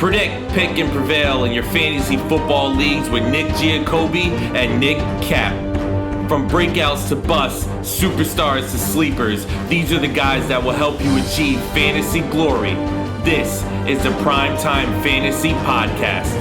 Predict, pick, and prevail in your fantasy football leagues with Nick Giacobbe and Nick Cap. From breakouts to busts, superstars to sleepers, these are the guys that will help you achieve fantasy glory. This is the PrimeTime Fantasy Podcast.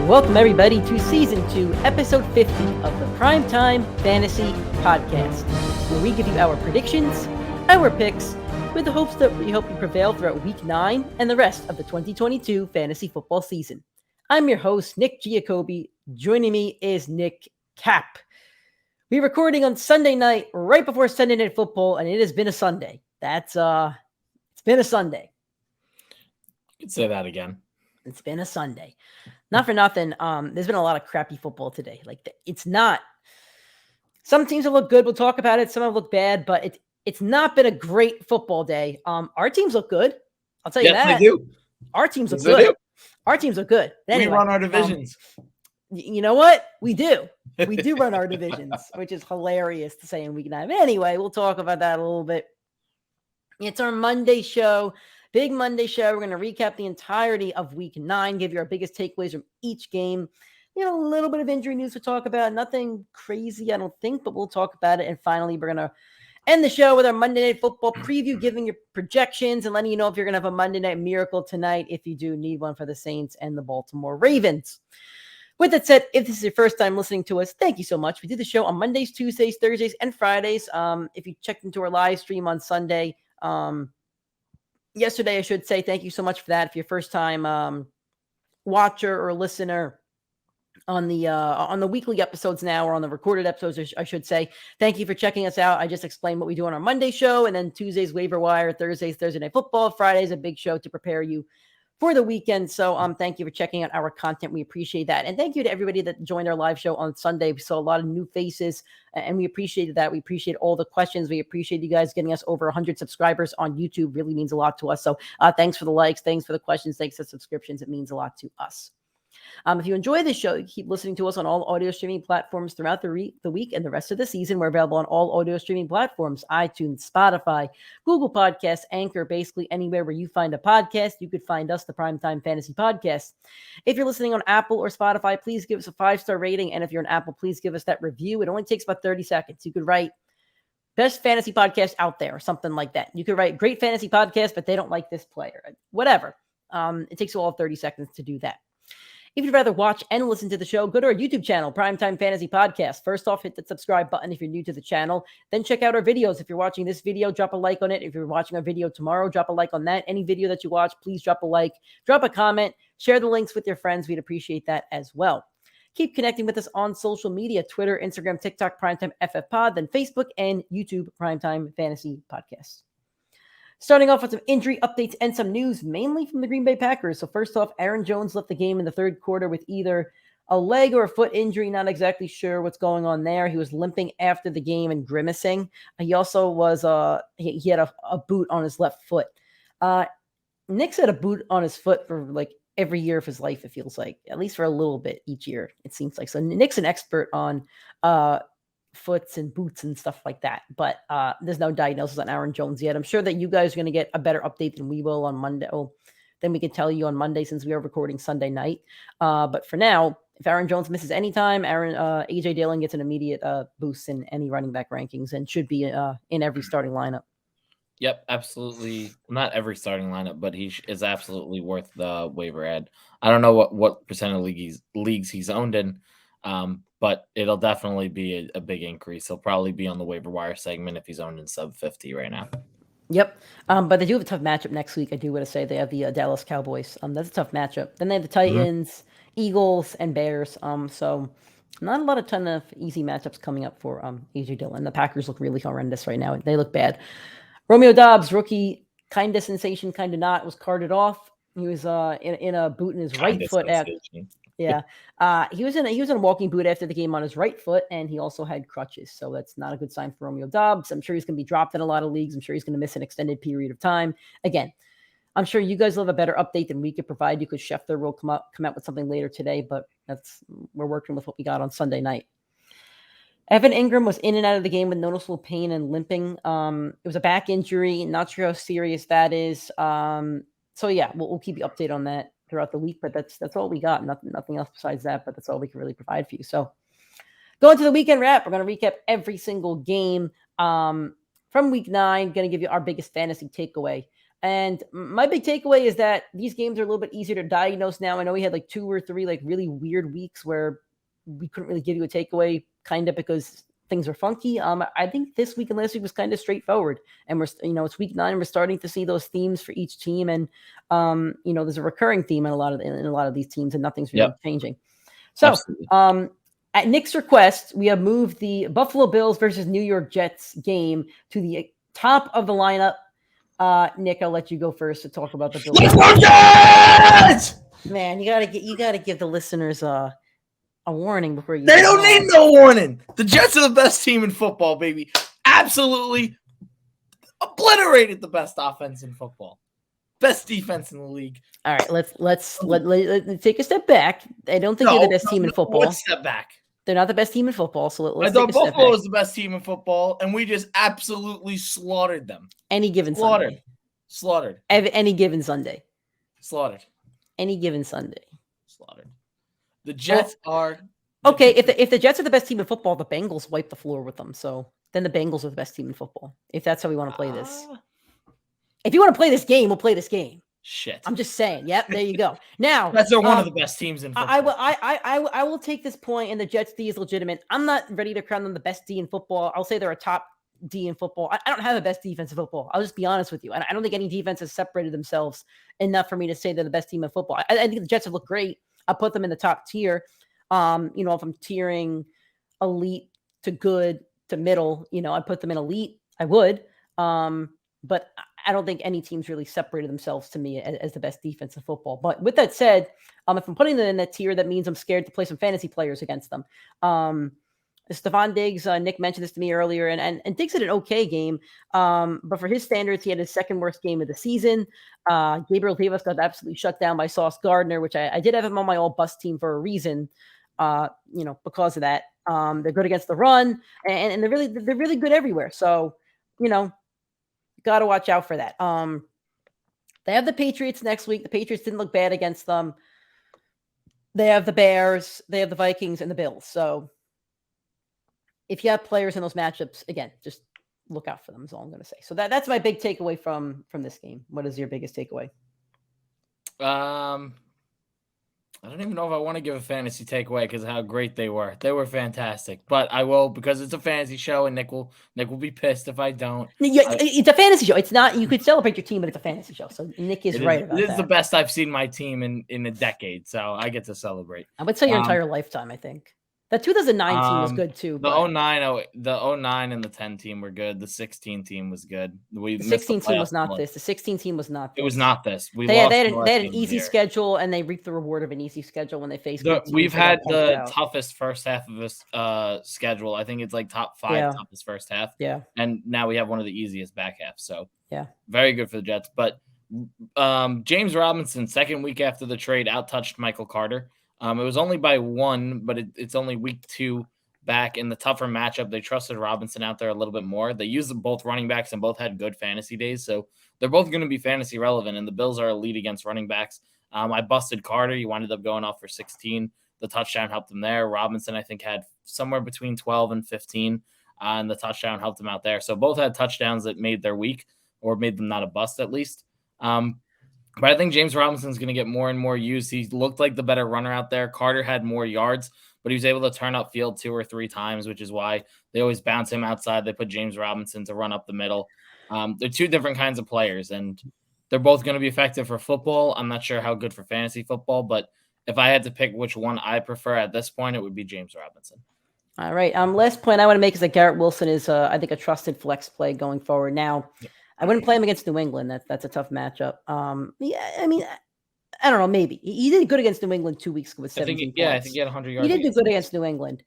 Welcome everybody to Season 2, Episode 50 of the PrimeTime Fantasy Podcast, where we give you our predictions, our picks, with the hopes that we help you prevail throughout Week 9 and the rest of the 2022 fantasy football season. I'm your host, Nick Giacobbe. Joining me is Nick Cap. We're recording on Sunday night, right before Sunday Night Football, and it has been a Sunday. It's been a Sunday. You could say that again. It's been a Sunday. Not for nothing. There's been a lot of crappy football today. It's not. Some teams have looked good. We'll talk about it. Some have looked bad, but it's not been a great football day. Our teams look good. I'll tell you that. They do. Our teams look good. Our teams look good. Anyway, we run our divisions. You know what? We do. We do run our divisions, which is hilarious to say in Week 9. But anyway, we'll talk about that a little bit. It's our Monday show. Big Monday show. We're going to recap the entirety of Week 9, give you our biggest takeaways from each game. A little bit of injury news to talk about. Nothing crazy, I don't think, but we'll talk about it. And finally, we're going to end the show with our Monday Night Football preview, giving your projections and letting you know if you're going to have a Monday Night Miracle tonight, if you do need one for the Saints and the Baltimore Ravens. With that said, if this is your first time listening to us, thank you so much. We do the show on Mondays, Tuesdays, Thursdays, and Fridays. If you checked into our live stream on Sunday, yesterday, I should say, thank you so much for that. If you're a first time watcher or listener on the weekly episodes now, or on the recorded episodes, I should say, thank you for checking us out. I just explained what we do on our Monday show, and then Tuesdays waiver wire, Thursdays Thursday Night Football, Fridays a big show to prepare you for the weekend. So thank you for checking out our content. We appreciate that, and thank you to everybody that joined our live show on Sunday. We saw a lot of new faces, and we appreciated that. We appreciate all the questions. We appreciate you guys getting us over 100 subscribers on YouTube. Really means a lot to us. So thanks for the likes, thanks for the questions, thanks for the subscriptions. It means a lot to us. If you enjoy this show, keep listening to us on all audio streaming platforms throughout the week and the rest of the season. We're available on all audio streaming platforms: iTunes, Spotify, Google Podcasts, Anchor, basically anywhere where you find a podcast, you could find us, the Primetime Fantasy Podcast. If you're listening on Apple or Spotify, please give us a 5-star rating. And if you're on Apple, please give us that review. It only takes about 30 seconds. You could write best fantasy podcast out there or something like that. You could write great fantasy podcast, but they don't like this player. Whatever. It takes you all 30 seconds to do that. If you'd rather watch and listen to the show, go to our YouTube channel, Primetime Fantasy Podcast. First off, hit the subscribe button if you're new to the channel. Then check out our videos. If you're watching this video, drop a like on it. If you're watching our video tomorrow, drop a like on that. Any video that you watch, please drop a like, drop a comment, share the links with your friends. We'd appreciate that as well. Keep connecting with us on social media: Twitter, Instagram, TikTok, PrimeTimeFFPod, then Facebook and YouTube, Primetime Fantasy Podcast. Starting off with some injury updates and some news, mainly from the Green Bay Packers. So first off, Aaron Jones left the game in the third quarter with either a leg or a foot injury. Not exactly sure what's going on there. He was limping after the game and grimacing. He also was he had a boot on his left foot. Nick's had a boot on his foot for like every year of his life, it feels like, at least for a little bit each year, it seems like. So Nick's an expert on foots and boots and stuff like that, but there's no diagnosis on Aaron Jones yet. I'm sure that you guys are going to get a better update than we will on Monday. Then we can tell you on Monday, since we are recording Sunday night. But for now, if Aaron Jones misses any time, AJ Dillon gets an immediate boost in any running back rankings and should be in every starting lineup. Yep, absolutely. Not every starting lineup, but he is absolutely worth the waiver ad. I don't know what percent of leagues he's owned in, but it'll definitely be a big increase. He'll probably be on the waiver wire segment if he's owned in sub 50 right now. Yep. But they do have a tough matchup next week. I do want to say they have the Dallas Cowboys. That's a tough matchup. Then they have the Titans, Eagles, and Bears. So not a ton of easy matchups coming up for AJ Dillon. The Packers look really horrendous right now. They look bad. Romeo Doubs, rookie, kind of sensation, kind of not, was carted off. He was in a boot in his right foot. Yeah. He was in a walking boot after the game on his right foot, and he also had crutches. So that's not a good sign for Romeo Doubs. I'm sure he's going to be dropped in a lot of leagues. I'm sure he's going to miss an extended period of time. Again, I'm sure you guys will have a better update than we could provide you, because Schefter will come out with something later today, but we're working with what we got on Sunday night. Evan Ingram was in and out of the game with noticeable pain and limping. It was a back injury. Not sure how serious that is. So yeah, we'll keep you updated on that throughout the week. But that's all we got. Nothing else besides that. But that's all we can really provide for you. So going to the weekend wrap, we're going to recap every single game from week 9. Going to give you our biggest fantasy takeaway. And my big takeaway is that these games are a little bit easier to diagnose now. I know we had like 2 or 3 like really weird weeks where we couldn't really give you a takeaway, kind of because things are funky. I think this week and last week was kind of straightforward, and it's week 9. We're starting to see those themes for each team, and there's a recurring theme in a lot of these teams, and nothing's really changing. So, at Nick's request, we have moved the Buffalo Bills versus New York Jets game to the top of the lineup. Nick, I'll let you go first to talk about the Bills. Man, you gotta give the listeners a warning before you. They don't need no warning. The Jets are the best team in football, baby. Absolutely obliterated the best offense in football, best defense in the league. All right, let's take a step back. I don't think they're the best team in football. One step back. They're not the best team in football. So let's I thought Buffalo was the best team in football, and we just absolutely slaughtered them. Any given Sunday. Any given Sunday. Slaughtered. Any given Sunday. Slaughtered. The Jets are okay. If the Jets are the best team in football, the Bengals wipe the floor with them. So then the Bengals are the best team in football. If that's how we want to play this. If you want to play this game, we'll play this game. Shit. I'm just saying. Yep, there you go. Now that's one of the best teams in football. I will take this point, and the Jets D is legitimate. I'm not ready to crown them the best D in football. I'll say they're a top D in football. I don't have a best defense in football. I'll just be honest with you. And I don't think any defense has separated themselves enough for me to say they're the best team in football. I think the Jets have looked great. I'll put them in the top tier. If I'm tiering elite to good to middle, I put them in elite. I would. But I don't think any team's really separated themselves to me as the best defense in football. But with that said, if I'm putting them in that tier, that means I'm scared to play some fantasy players against them. Stephon Diggs, Nick mentioned this to me earlier, and Diggs had an okay game. But for his standards, he had his second worst game of the season. Gabriel Davis got absolutely shut down by Sauce Gardner, which I did have him on my all bust team for a reason. Because of that. They're good against the run, and they're really good everywhere. So, got to watch out for that. They have the Patriots next week. The Patriots didn't look bad against them. They have the Bears, they have the Vikings, and the Bills. So if you have players in those matchups, again, just look out for them is all I'm going to say. So that's my big takeaway from this game. What is your biggest takeaway? I don't even know if I want to give a fantasy takeaway because of how great they were. They were fantastic, but I will because it's a fantasy show, and Nick will be pissed if I don't. Yeah, it's a fantasy show. It's not. You could celebrate your team, but it's a fantasy show. So Nick is right about that. This is the best I've seen my team in a decade, so I get to celebrate. I would say your entire lifetime. I think that 2009 team was good too. The 09 and the 10 team were good. The 16 team was good. The 16 team was not this. The 16 team was not this. It was not this. They had an easy schedule, and they reaped the reward of an easy schedule when they faced. We've had the toughest first half of this schedule. I think it's like top 5 toughest first half. Yeah. And now we have one of the easiest back halves. So yeah, very good for the Jets. But James Robinson, second week after the trade, out-touched Michael Carter. It was only by 1, but it's only week 2 back in the tougher matchup. They trusted Robinson out there a little bit more. They used both running backs and both had good fantasy days. So they're both going to be fantasy relevant, and the Bills are elite against running backs. I busted Carter. He wound up going off for 16. The touchdown helped him there. Robinson, I think, had somewhere between 12 and 15, and the touchdown helped him out there. So both had touchdowns that made their week or made them not a bust at least. But I think James Robinson's going to get more and more used. He looked like the better runner out there. Carter had more yards, but he was able to turn up field 2 or 3 times, which is why they always bounce him outside. They put James Robinson to run up the middle. They're 2 different kinds of players, and they're both going to be effective for football. I'm not sure how good for fantasy football, but if I had to pick which one I prefer at this point, it would be James Robinson. All right. Last point I want to make is that Garrett Wilson is, I think, a trusted flex play going forward. Now, I wouldn't play him against New England. That's a tough matchup. Yeah, I mean, I don't know. Maybe he did good against New England 2 weeks ago with 17 points. I think he had 100 yards. He did do good against New England.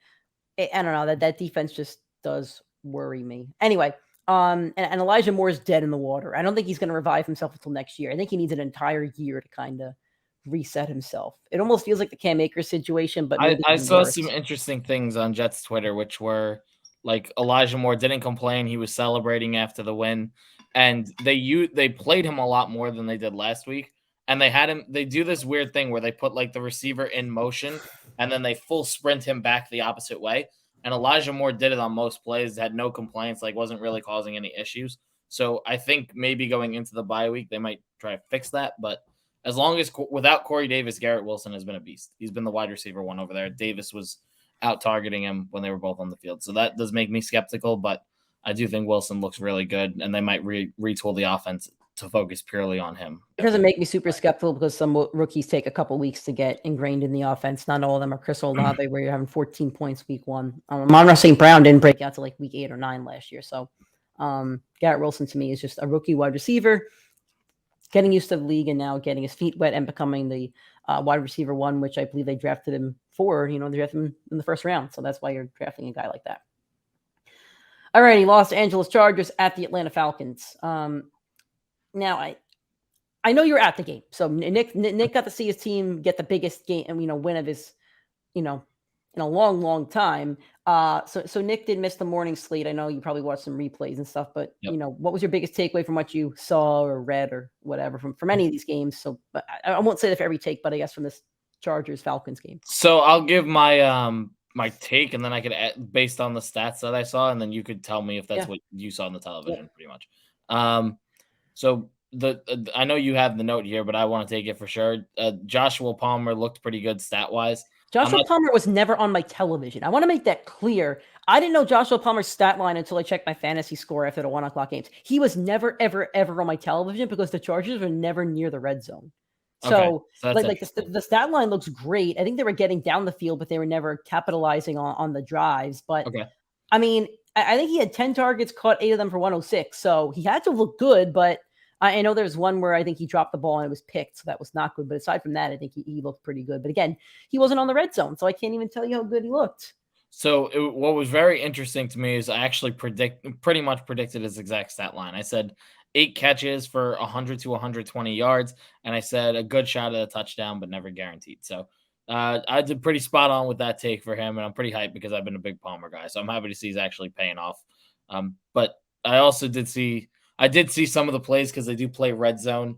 I don't know. That defense just does worry me. Anyway, and Elijah Moore is dead in the water. I don't think he's going to revive himself until next year. I think he needs an entire year to kind of reset himself. It almost feels like the Cam Akers situation, but I saw some interesting things on Jets Twitter, which were like Elijah Moore didn't complain. He was celebrating after the win. And they played him a lot more than they did last week. and they do this weird thing where they put like the receiver in motion and then they full sprint him back the opposite way. And Elijah Moore did it on most plays, had no complaints, like wasn't really causing any issues. So I think maybe going into the bye week, they might try to fix that. But as long as without Corey Davis, Garrett Wilson has been a beast. He's been the wide receiver one over there. Davis was out targeting him when they were both on the field. So that does make me skeptical, but I do think Wilson looks really good, and they might retool the offense to focus purely on him. It doesn't make me super skeptical because some rookies take a couple weeks to get ingrained in the offense. Not all of them are Chris Olave, where you're having 14 points week one. Amon-Ra St. Brown didn't break out to like week 8 or 9 last year. So Garrett Wilson to me is just a rookie wide receiver, getting used to the league and now getting his feet wet and becoming the wide receiver one, which I believe they drafted him for. They drafted him in the first round. So that's why you're drafting a guy like that. All righty, Los Angeles Chargers at the Atlanta Falcons. Now, I know you're at the game, so Nick got to see his team get the biggest game, win of his, in a long time. So Nick did miss the morning slate. I know you probably watched some replays and stuff, but what was your biggest takeaway from what you saw or read or whatever from any of these games? So, but I won't say that for every take, but I guess from this Chargers Falcons game. So I'll give my my take, and then I could add, based on the stats that I saw, and then you could tell me if that's what you saw on the television, pretty much. So I know you have the note here, but I want to take it for sure. Joshua Palmer looked pretty good stat-wise. Joshua Palmer was never on my television. I want to make that clear. I didn't know Joshua Palmer's stat line until I checked my fantasy score after the 1:00 games. He was never, ever, ever on my television because the Chargers were never near the red zone. So the stat line looks great. I think they were getting down the field, but they were never capitalizing on the drives. But I mean, I think he had 10 targets, caught 8 of them for 106. So he had to look good, but I know there's one where I think he dropped the ball and it was picked. So that was not good. But aside from that, I think he looked pretty good. But again, he wasn't on the red zone. So I can't even tell you how good he looked. So what was very interesting to me is I actually pretty much predicted his exact stat line. I said 8 catches for 100 to 120 yards. And I said a good shot at a touchdown, but never guaranteed. So I did pretty spot on with that take for him. And I'm pretty hyped because I've been a big Palmer guy. So I'm happy to see he's actually paying off. But I also did see some of the plays because they do play red zone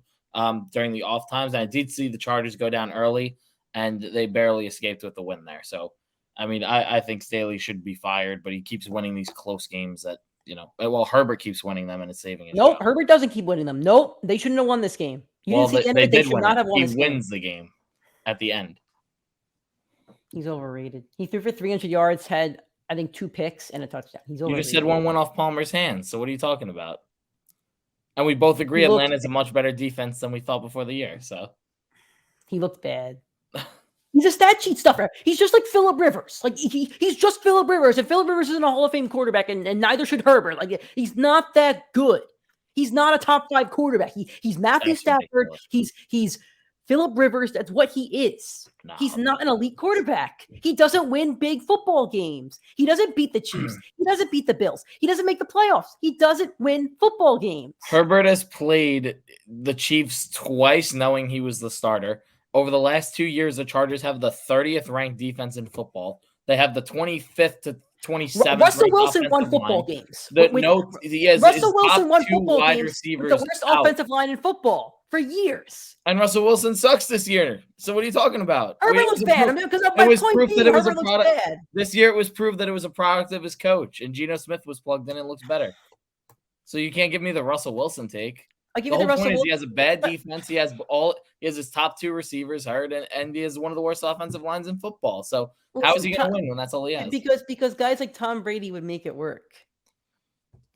during the off times. And I did see the Chargers go down early and they barely escaped with the win there. So, I mean, I think Staley should be fired, but he keeps winning these close games that, Herbert keeps winning them and it's saving his job. Herbert doesn't keep winning them. Nope. They shouldn't have won this game. They should not have won this game. He wins the game at the end. He's overrated. He threw for 300 yards, had, I think, 2 picks and a touchdown. He's overrated. You just said one went off Palmer's hands. So what are you talking about? And we both agree Atlanta's a much better defense than we thought before the year. So he looked bad. He's a stat sheet stuffer. He's just like Phillip Rivers. Like he's just Phillip Rivers, and Phillip Rivers isn't a Hall of Fame quarterback, and neither should Herbert. Like he's not that good. He's not a top 5 quarterback. He's Matthew Stafford. He's Phillip Rivers. That's what he is. No, he's not an elite quarterback. He doesn't win big football games. He doesn't beat the Chiefs. He doesn't beat the Bills. He doesn't make the playoffs. He doesn't win football games. Herbert has played the Chiefs twice knowing he was the starter. Over the last 2 years, the Chargers have the 30th ranked defense in football. They have the 25th to 27th. Russell Wilson won football games. Russell Wilson won football games with the worst offensive line in football for years. And Russell Wilson sucks this year. So what are you talking about? Herbert looks bad. This year it was proved that it was a product of his coach, and Geno Smith was plugged in and looks better. So you can't give me the Russell Wilson take. The whole point is he has a bad defense. He has his top 2 receivers hurt, and he has one of the worst offensive lines in football. So how is he going to win when that's all he has? Because guys like Tom Brady would make it work.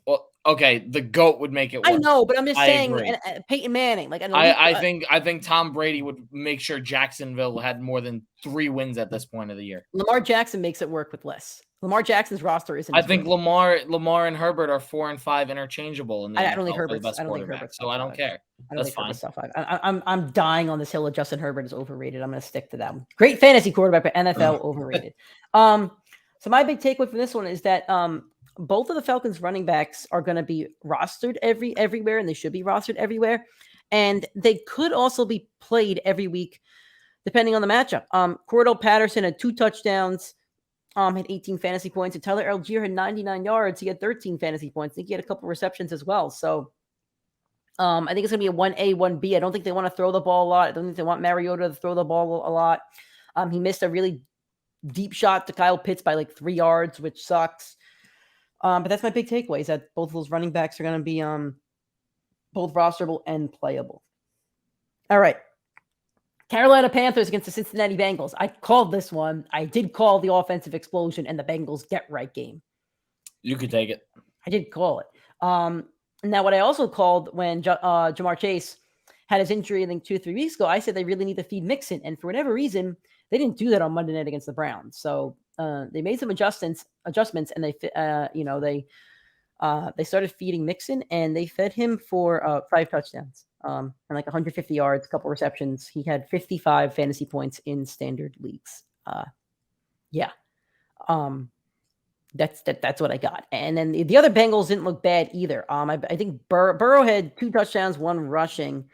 Well, okay, the GOAT would make it work. I know, but I'm just saying, Peyton Manning. I think Tom Brady would make sure Jacksonville had more than 3 wins at this point of the year. Lamar Jackson makes it work with less. Lamar Jackson's roster isn't. I think Lamar and Herbert are 4 and 5 interchangeable in the I don't think Herbert's best quarterback. So I don't care. That's fine. I'm dying on this hill of Justin Herbert is overrated. I'm going to stick to that one. Great fantasy quarterback, but NFL overrated. So my big takeaway from this one is that both of the Falcons running backs are going to be rostered everywhere, and they should be rostered everywhere. And they could also be played every week, depending on the matchup. Cordell Patterson had 2 touchdowns. Had 18 fantasy points, and Tyler Algier had 99 yards. He had 13 fantasy points. I think he had a couple receptions as well. So I think it's going to be a 1A, 1B. I don't think they want to throw the ball a lot. I don't think they want Mariota to throw the ball a lot. He missed a really deep shot to Kyle Pitts by like 3 yards, which sucks. But that's my big takeaway, is that both of those running backs are going to be both rosterable and playable. All right. Carolina Panthers against the Cincinnati Bengals. I called this one. I did call the offensive explosion and the Bengals get-right game. You could take it. I did call it. Now, what I also called when Jamar Chase had his injury, I think 2 or 3 weeks ago, I said they really need to feed Mixon. And for whatever reason, they didn't do that on Monday night against the Browns. So they made some adjustments, and they started feeding Mixon, and they fed him for 5 touchdowns and like 150 yards, a couple receptions. He had 55 fantasy points in standard leagues. That's what I got. And then the other Bengals didn't look bad either. I think Burrow had 2 touchdowns, 1 rushing.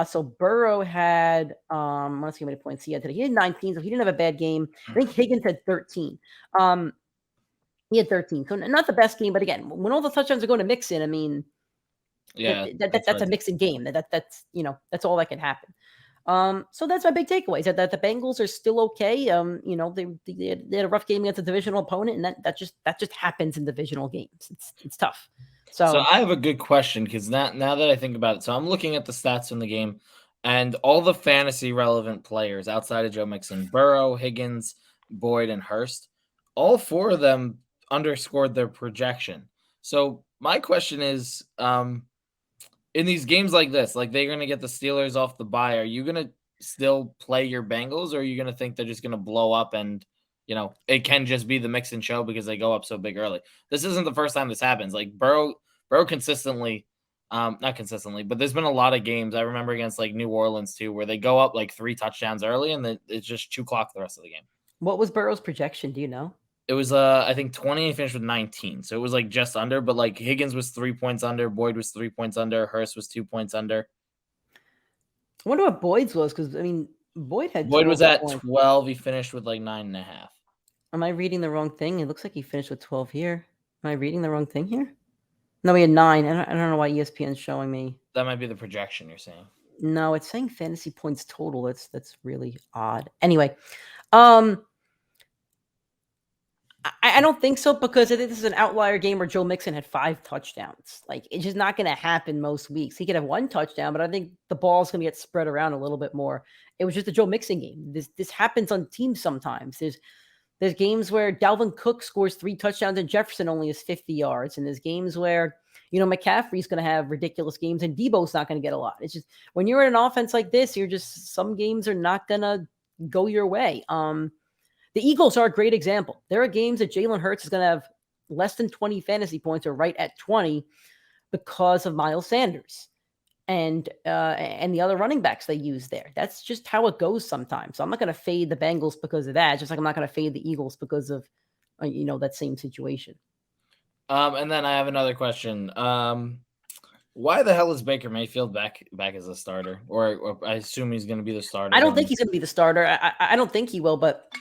So Burrow had, let's see how many points he had today. He had 19, so he didn't have a bad game. I think Higgins had 13. He had 13. So not the best game, but again, when all the touchdowns are going to Mixon, I mean, that's a Mixon game. That's all that can happen. So that's my big takeaway, is that the Bengals are still okay. They had a rough game against a divisional opponent, and that just happens in divisional games. It's tough. So I have a good question, because now that I think about it, so I'm looking at the stats from the game, and all the fantasy relevant players outside of Joe Mixon, Burrow, Higgins, Boyd, and Hurst, all 4 of them underscored their projection. So my question is, in these games like this, like they're going to get the Steelers off the bye, are you going to still play your Bengals, or are you going to think they're just going to blow up and, it can just be the Mixon show because they go up so big early? This isn't the first time this happens. Like Burrow consistently, not consistently, but there's been a lot of games. I remember against like New Orleans too, where they go up like 3 touchdowns early and then it's just 2 clock the rest of the game. What was Burrow's projection? Do you know? It was, I think 20, and finished with 19. So it was like just under, but like Higgins was 3 points under, Boyd was 3 points under, Hurst was 2 points under. I wonder what Boyd's was, because Boyd was at 12. He finished with like 9.5. Am I reading the wrong thing? It looks like he finished with 12 here. Am I reading the wrong thing here? No, he had 9. I don't know why ESPN's showing me. That might be the projection you're saying. No, it's saying fantasy points total. That's really odd. Anyway, I don't think so, because I think this is an outlier game where Joe Mixon had 5 touchdowns. Like, it's just not going to happen most weeks. He could have 1 touchdown, but I think the ball's going to get spread around a little bit more. It was just a Joe Mixon game. This happens on teams sometimes. There's games where Dalvin Cook scores 3 touchdowns and Jefferson only has 50 yards. And there's games where, McCaffrey's going to have ridiculous games and Debo's not going to get a lot. It's just, when you're in an offense like this, some games are not going to go your way. The Eagles are a great example. There are games that Jalen Hurts is going to have less than 20 fantasy points, or right at 20, because of Miles Sanders and the other running backs they use there. That's just how it goes sometimes. So I'm not going to fade the Bengals because of that, just like I'm not going to fade the Eagles because of that same situation. And then I have another question. Why the hell is Baker Mayfield back as a starter? Or I assume he's going to be the starter. I don't think he's going to be the starter. I don't think he will, but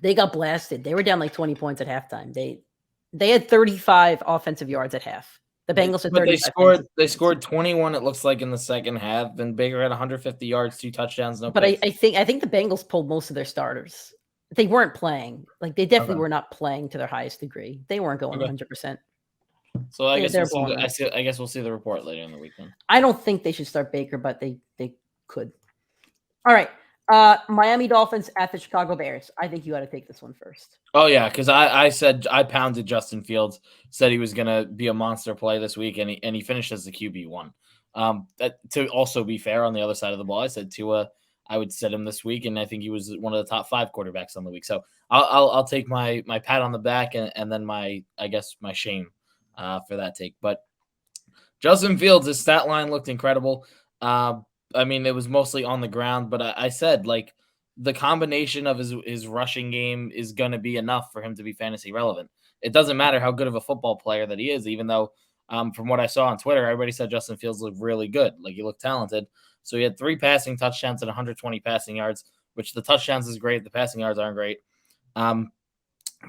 they got blasted. They were down like 20 points at halftime. They had 35 offensive yards at half. The Bengals had 35. They scored 21, it looks like, in the second half. Then Baker had 150 yards, 2 touchdowns, no But picks. I think the Bengals pulled most of their starters. They weren't playing. Like, they definitely were not playing to their highest degree. They weren't going 100%. So I guess we'll see the report later in the weekend. I don't think they should start Baker, but they could. All right. Miami Dolphins at the Chicago Bears. I think you got to take this one first. Oh yeah, because I said I pounded Justin Fields, said he was gonna be a monster play this week, and he finished as the QB1. To also be fair, on the other side of the ball, I said Tua, I would set him this week, and I think he was one of the top 5 quarterbacks on the week. So I'll take my pat on the back and then my shame for that take. But Justin Fields, his stat line looked incredible. I mean, it was mostly on the ground, but I said, like, the combination of his rushing game is going to be enough for him to be fantasy relevant. It doesn't matter how good of a football player that he is, even though from what I saw on Twitter, everybody said Justin Fields looked really good. Like, he looked talented. So he had 3 passing touchdowns and 120 passing yards, which the touchdowns is great. The passing yards aren't great.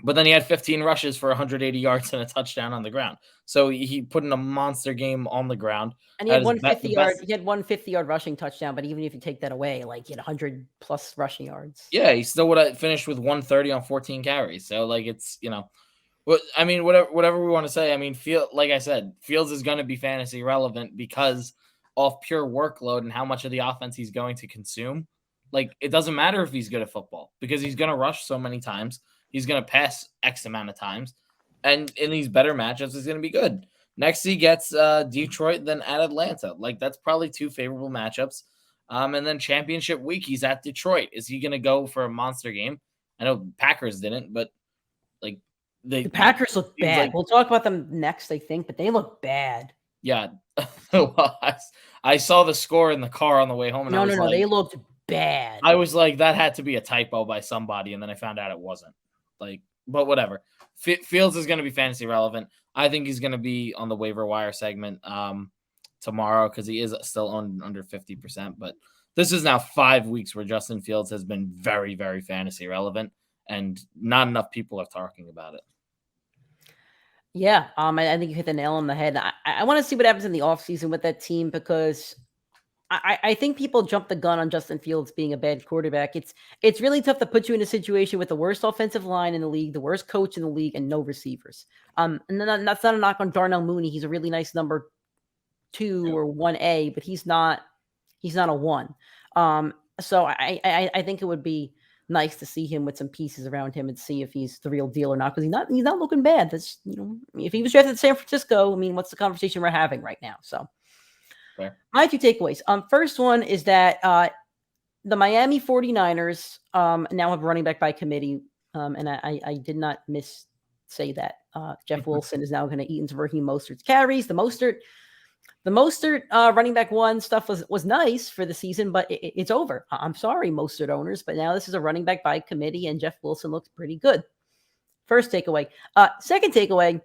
But then he had 15 rushes for 180 yards and a touchdown on the ground. So he put in a monster game on the ground. And he had 150-yard. He had 150-yard rushing touchdown. But even if you take that away, like he had 100+ rushing yards. Yeah, he still would have finished with 130 on 14 carries. So like it's I mean whatever we want to say. I mean, like I said, Fields is going to be fantasy relevant because of pure workload and how much of the offense he's going to consume. Like it doesn't matter if he's good at football because he's going to rush so many times. He's going to pass X amount of times. And in these better matchups, he's going to be good. Next, he gets Detroit, then at Atlanta. Like, that's probably two favorable matchups. And then championship week, he's at Detroit. Is he going to go for a monster game? I know Packers didn't, but, like, the Packers look bad. Like, we'll talk about them next, I think, but they look bad. Yeah. I saw the score in the car on the way home. And No, they looked bad. I was like, that had to be a typo by somebody, and then I found out it wasn't. Like, but whatever. Fields is going to be fantasy relevant. I think he's going to be on the waiver wire segment tomorrow because he is still owned under 50%. But this is now 5 weeks where Justin Fields has been very, very fantasy relevant, and not enough people are talking about it. Yeah, I think you hit the nail on the head. I want to see what happens in the offseason with that team because I think people jump the gun on Justin Fields being a bad quarterback. It's really tough to put you in a situation with the worst offensive line in the league, the worst coach in the league, and no receivers. And then that's not a knock on Darnell Mooney. He's a really nice number 2 or 1A, but he's not a 1. So I think it would be nice to see him with some pieces around him and see if he's the real deal or not, because he's not looking bad. That's if he was drafted to San Francisco, I mean, what's the conversation we're having right now? So. Fair. My 2 takeaways. First one is that the Miami 49ers now have running back by committee. And I did not say that. Jeff Wilson is now going to eat into Raheem Mostert's carries. The Mostert running back 1 stuff was nice for the season, but it's over. I'm sorry, Mostert owners, but now this is a running back by committee, and Jeff Wilson looks pretty good. First takeaway. Second takeaway.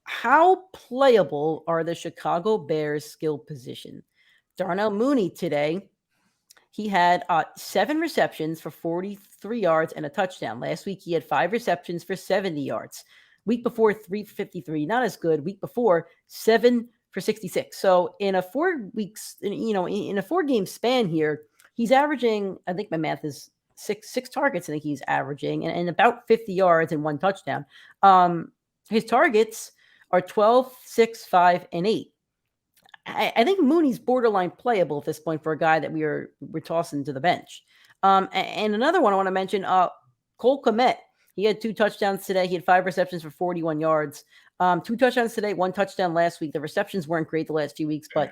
How playable are the Chicago Bears skill position? Darnell Mooney today, he had 7 receptions for 43 yards and a touchdown. Last week, he had 5 receptions for 70 yards. Week before, 3 for 53, not as good. Week before, 7 for 66. So in a 4 weeks, in a 4-game span here, he's averaging, I think my math is six targets. I think he's averaging and about 50 yards and 1 touchdown. His targets are 12, 6, 5, and 8. I think Mooney's borderline playable at this point for a guy that we're tossing to the bench. And another one I want to mention, Cole Kmet. He had 2 touchdowns today. He had 5 receptions for 41 yards. 2 touchdowns today, 1 touchdown last week. The receptions weren't great the last few weeks, but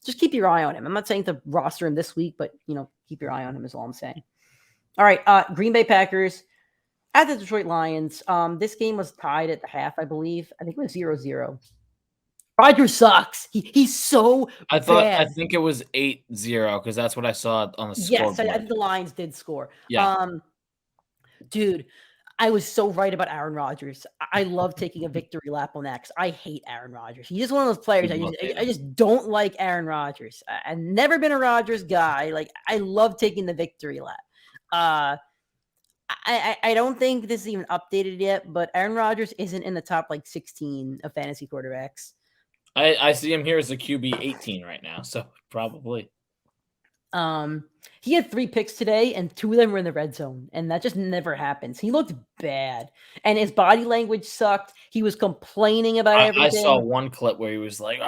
just keep your eye on him. I'm not saying to roster him this week, but keep your eye on him is all I'm saying. All right, Green Bay Packers at the Detroit Lions. This game was tied at the half, I believe. I think it was 0-0. Rodgers sucks. He's so bad. I think it was 8-0 because that's what I saw on the scoreboard. Yes, I think the Lions did score. Yeah. Dude, I was so right about Aaron Rodgers. I love taking a victory lap on that because I hate Aaron Rodgers. He's just one of those players. I just don't like Aaron Rodgers. I've never been a Rodgers guy. Like, I love taking the victory lap. I don't think this is even updated yet, but Aaron Rodgers isn't in the top 16 of fantasy quarterbacks. I see him here as a QB 18 right now, so probably. He had 3 picks today, and 2 of them were in the red zone, and that just never happens. He looked bad, and his body language sucked. He was complaining about everything. I saw one clip where he was like,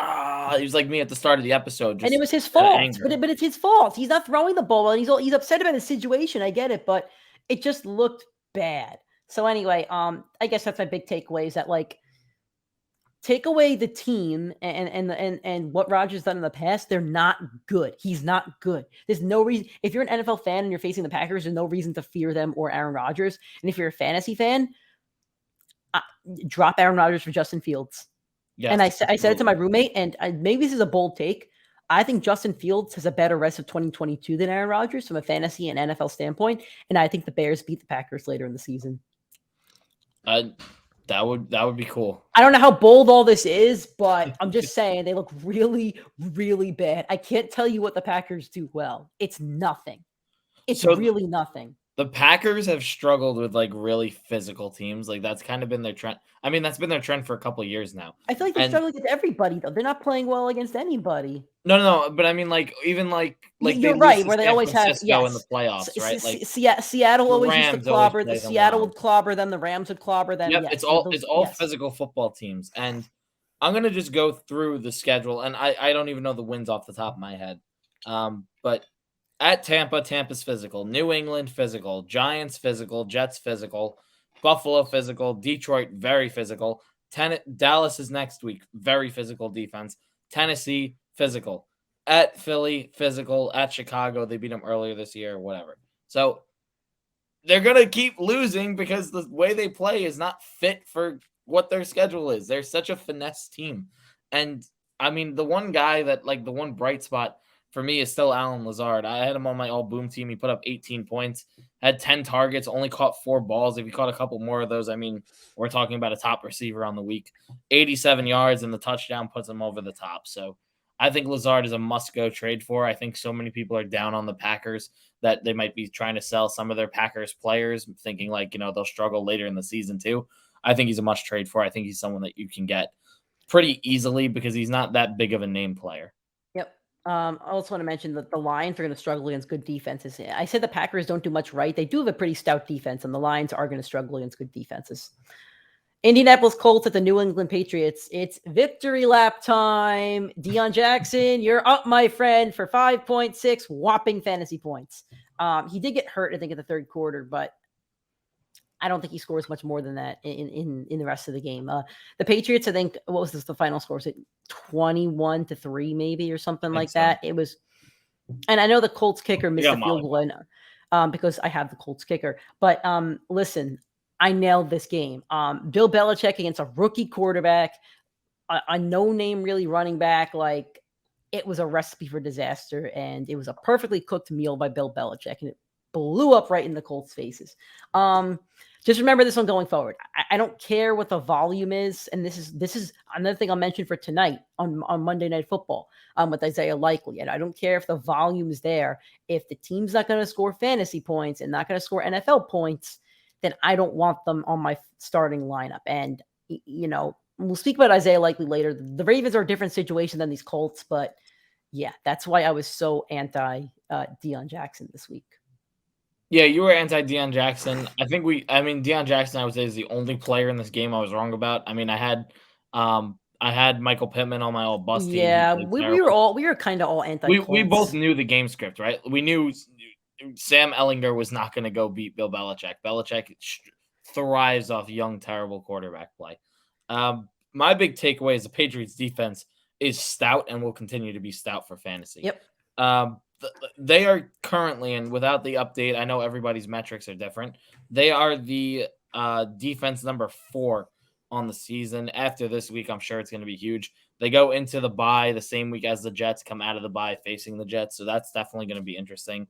he was like me at the start of the episode. And it was his fault, but it's his fault. He's not throwing the ball, and he's upset about the situation. I get it, but it just looked bad. So anyway, I guess that's my big takeaway is that take away the team and what Rodgers done in the past, they're not good. He's not good. There's no reason. If you're an NFL fan and you're facing the Packers, there's no reason to fear them or Aaron Rodgers. And if you're a fantasy fan, drop Aaron Rodgers for Justin Fields. Yes, and I said it to my roommate, and maybe this is a bold take. I think Justin Fields has a better rest of 2022 than Aaron Rodgers from a fantasy and NFL standpoint. And I think the Bears beat the Packers later in the season. That would be cool. I don't know how bold all this is, but I'm just saying they look really, really bad. I can't tell you what the Packers do well. It's nothing. It's really nothing. The Packers have struggled with like really physical teams. Like that's kind of been their trend. I mean, that's been their trend for a couple of years now. I feel like they're And struggling against everybody though. They're not playing well against anybody. no, but I mean, like even like they You're lose right, to where they San always have Francisco in the playoffs, right? Like Seattle the always used to Rams always clobber. play them Seattle well. would clobber them. The Rams would clobber them. Yep, Yes, it's all yes. physical football teams, and I'm gonna just go through the schedule, and I don't even know the wins off the top of my head, but at Tampa, Tampa's physical, New England physical, Giants physical, Jets physical, Buffalo physical, Detroit very physical, Dallas is next week, very physical defense, Tennessee physical, at Philly physical, at Chicago they beat them earlier this year, whatever. So they're going to keep losing because the way they play is not fit for what their schedule is. They're such a finesse team. And I mean, the one guy that like the one bright spot for me is still Alan Lazard. I had him on my all boom team. He put up 18 points, had 10 targets, only caught 4 balls. If he caught a couple more of those, I mean, we're talking about a top receiver on the week. 87 yards and the touchdown puts him over the top. So I think Lazard is a must-go trade for. I think so many people are down on the Packers that they might be trying to sell some of their Packers players, thinking like, they'll struggle later in the season too. I think he's a must trade for. I think he's someone that you can get pretty easily because he's not that big of a name player. Yep. I also want to mention that the Lions are going to struggle against good defenses. I said the Packers don't do much right. They do have a pretty stout defense, and the Lions are going to struggle against good defenses. Indianapolis Colts at the New England Patriots. It's victory lap time. Deion Jackson, you're up, my friend, for 5.6 whopping fantasy points. He did get hurt, I think, in the third quarter, but I don't think he scores much more than that in the rest of the game. The Patriots, I think, what was the final score? Was it 21-3 maybe or something like that? It was, and I know the Colts kicker missed the field goal because I have the Colts kicker. But listen, I nailed this game. Bill Belichick against a rookie quarterback, a no-name really running back. Like, it was a recipe for disaster, and it was a perfectly cooked meal by Bill Belichick, and it blew up right in the Colts' faces. Just remember this one going forward. I don't care what the volume is, and this is another thing I'll mention for tonight on Monday Night Football with Isaiah Likely. And I don't care if the volume is there. If the team's not going to score fantasy points and not going to score NFL points, then I don't want them on my starting lineup. And, we'll speak about Isaiah Likely later. The Ravens are a different situation than these Colts, but yeah, that's why I was so anti Deion Jackson this week. Yeah, you were anti-Deion Jackson. Deion Jackson, I would say, is the only player in this game I was wrong about. I mean, I had Michael Pittman on my all bust team. Yeah, we were kind of all anti. We both knew the game script, right? We knew Sam Ellinger was not going to go beat Bill Belichick. Belichick thrives off young, terrible quarterback play. My big takeaway is the Patriots defense is stout and will continue to be stout for fantasy. Yep. They are currently, and without the update, I know everybody's metrics are different. They are the defense number 4 on the season. After this week, I'm sure it's going to be huge. They go into the bye the same week as the Jets, come out of the bye facing the Jets. So that's definitely going to be interesting.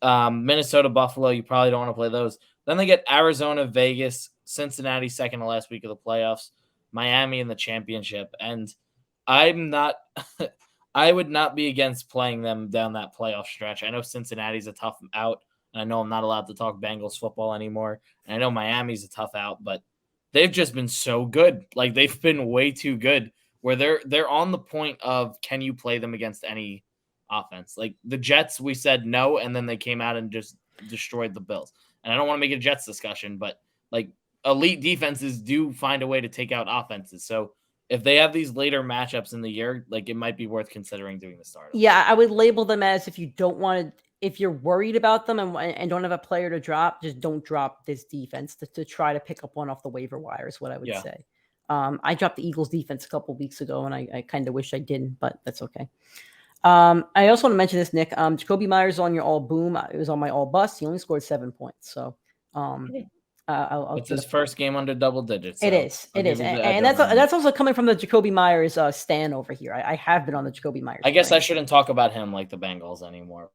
Minnesota, Buffalo, you probably don't want to play those. Then they get Arizona, Vegas, Cincinnati, second to last week of the playoffs, Miami in the championship. And I would not be against playing them down that playoff stretch. I know Cincinnati's a tough out, and I know I'm not allowed to talk Bengals football anymore. And I know Miami's a tough out, but they've just been so good. Like, they've been way too good where they're on the point of, can you play them against any offense? Like the Jets, we said no, and then they came out and just destroyed the Bills. And I don't want to make a Jets discussion, but like elite defenses do find a way to take out offenses. So if they have these later matchups in the year, like it might be worth considering doing the start. Yeah, I would label them as if you're worried about them and don't have a player to drop, just don't drop this defense to try to pick up one off the waiver wire is what I would say. I dropped the Eagles defense a couple weeks ago, and I kind of wish I didn't, but that's okay. I also want to mention this, Nick. Jacoby Myers on your all boom. It was on my all bust. He only scored 7 points. So it's his first game under double digits. So it is. And that's also coming from the Jacoby Myers stan over here. I have been on the Jacoby Myers. I guess I shouldn't talk about him like the Bengals anymore.